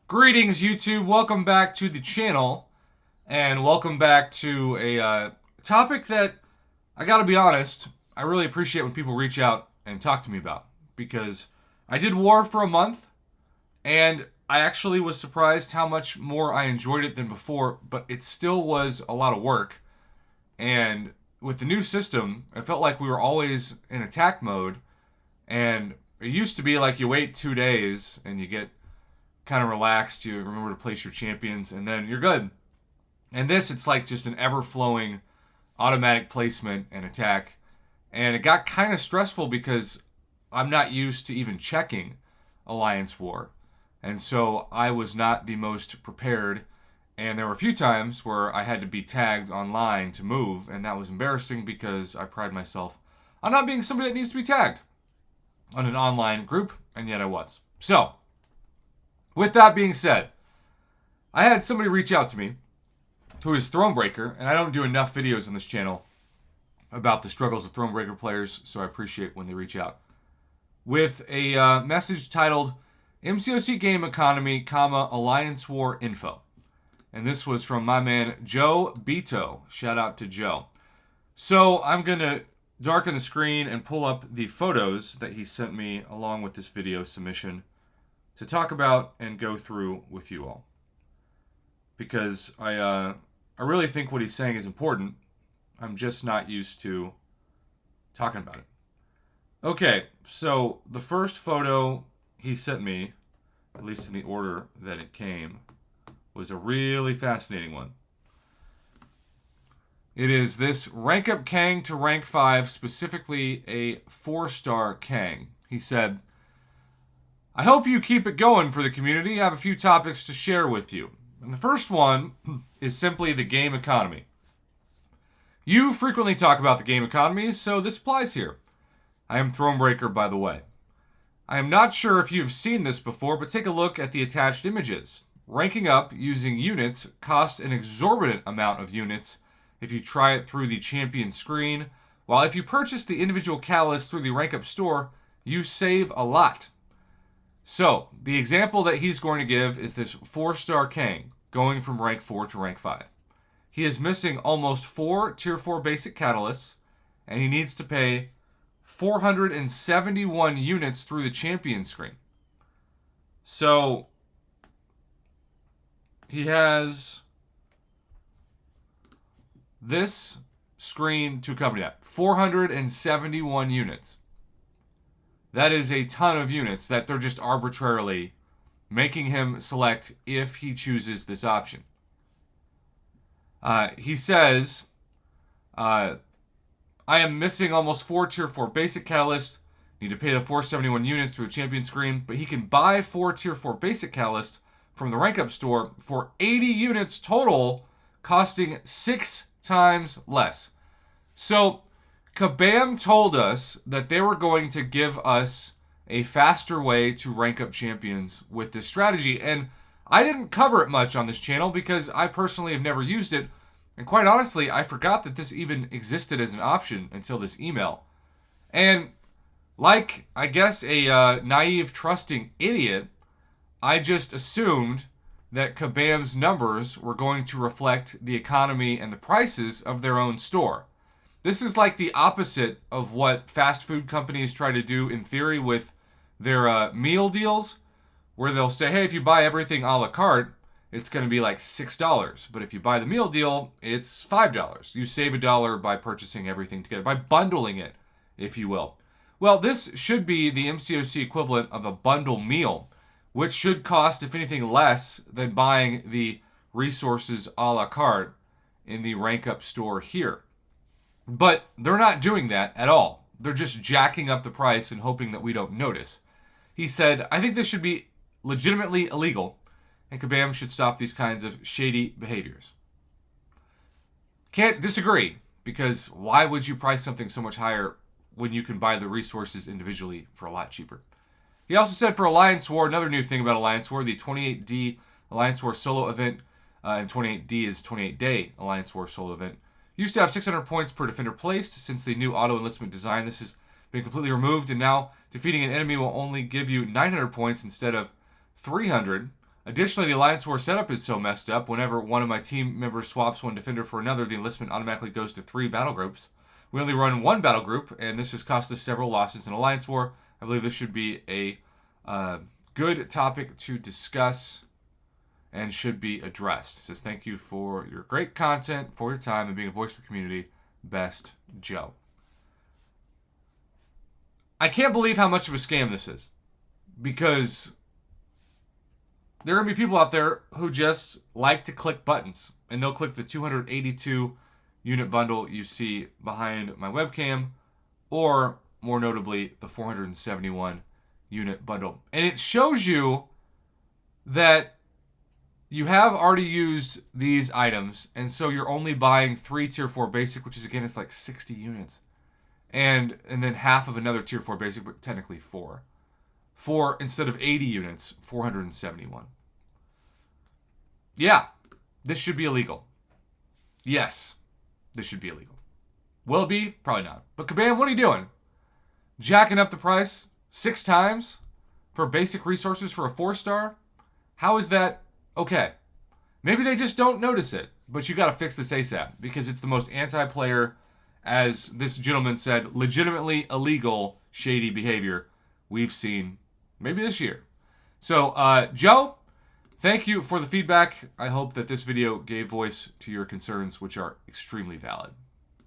Greetings, YouTube. Welcome back to the channel, and welcome back to a topic that I gotta be honest, I really appreciate when people reach out and talk to me about, because I did War for a month, and I actually was surprised how much more I enjoyed it than before, but it still was a lot of work. And with the new system, it felt like we were always in attack mode, and it used to be like you wait 2 days and you get kind of relaxed, you remember to place your champions, and then you're good. And this, it's like just an ever-flowing automatic placement and attack. And it got kind of stressful because I'm not used to even checking Alliance War. And so I was not the most prepared. And there were a few times where I had to be tagged online to move, and that was embarrassing because I pride myself on not being somebody that needs to be tagged on an online group, and yet I was. So, with that being said, I had somebody reach out to me who is Thronebreaker, and I don't do enough videos on this channel about the struggles of Thronebreaker players, so I appreciate when they reach out, with a message titled MCOC Game Economy, Alliance War Info. And this was from my man Joe Beto. Shout out to Joe. So I'm going to darken the screen and pull up the photos that he sent me along with this video submission to talk about and go through with you all, because I really think what he's saying is important. I'm just not used to talking about it. Okay, so the first photo he sent me, at least in the order that it came, was a really fascinating one. It is this rank up Kang to rank 5, specifically a 4-star Kang. He said, I hope you keep it going for the community. I have a few topics to share with you. And the first one is simply the game economy. You frequently talk about the game economy, so this applies here. I am Thronebreaker, by the way. I am not sure if you've seen this before, but take a look at the attached images. Ranking up using units costs an exorbitant amount of units if you try it through the champion screen, while if you purchase the individual catalyst through the rank up store, you save a lot. So, the example that he's going to give is this 4-star Kang, going from rank 4 to rank 5. He is missing almost 4 tier 4 basic catalysts, and he needs to pay 471 units through the champion screen. So, he has this screen to accompany that. 471 units. That is a ton of units that they're just arbitrarily making him select if he chooses this option. He says, I am missing almost 4 tier 4 basic catalysts. Need to pay the 471 units through a champion screen, but he can buy 4 tier 4 basic catalysts from the rank up store for 80 units total, costing 6 times less. So, Kabam told us that they were going to give us a faster way to rank up champions with this strategy, and I didn't cover it much on this channel because I personally have never used it, and quite honestly, I forgot that this even existed as an option until this email. And like, I guess, a naive, trusting idiot, I just assumed that Kabam's numbers were going to reflect the economy and the prices of their own store. This is like the opposite of what fast food companies try to do in theory with their meal deals, where they'll say, hey, if you buy everything a la carte, it's going to be like $6. But if you buy the meal deal, it's $5. You save $1 by purchasing everything together, by bundling it, if you will. Well, this should be the MCOC equivalent of a bundle meal, which should cost, if anything, less than buying the resources a la carte in the rank up store here. But they're not doing that at all. They're just jacking up the price and hoping that we don't notice. He said, I think this should be legitimately illegal, and Kabam should stop these kinds of shady behaviors. Can't disagree, because why would you price something so much higher when you can buy the resources individually for a lot cheaper? He also said for Alliance War, another new thing about Alliance War, the 28D Alliance War solo event, and 28D is 28-day Alliance War solo event, used to have 600 points per defender placed. Since the new auto-enlistment design, this has been completely removed, and now defeating an enemy will only give you 900 points instead of 300. Additionally, the Alliance War setup is so messed up, whenever one of my team members swaps one defender for another, the enlistment automatically goes to 3 battle groups. We only run 1 battle group, and this has cost us several losses in Alliance War. I believe this should be a good topic to discuss and should be addressed. It says, thank you for your great content, for your time, and being a voice of the community. Best, Joe. I can't believe how much of a scam this is, because there are going to be people out there who just like to click buttons, and they'll click the 282 unit bundle you see behind my webcam, or more notably, the 471 unit bundle. And it shows you that you have already used these items, and so you're only buying 3 tier 4 basic, which is, again, it's like 60 units. And then half of another tier 4 basic, but technically 4. Instead of 80 units, 471. Yeah, this should be illegal. Yes, this should be illegal. Will it be? Probably not. But Kabam, what are you doing? Jacking up the price 6 times for basic resources for a 4-star? How is that okay? Maybe they just don't notice it, but you got to fix this ASAP, because it's the most anti-player, as this gentleman said, legitimately illegal, shady behavior we've seen maybe this year. So, Joe, thank you for the feedback. I hope that this video gave voice to your concerns, which are extremely valid.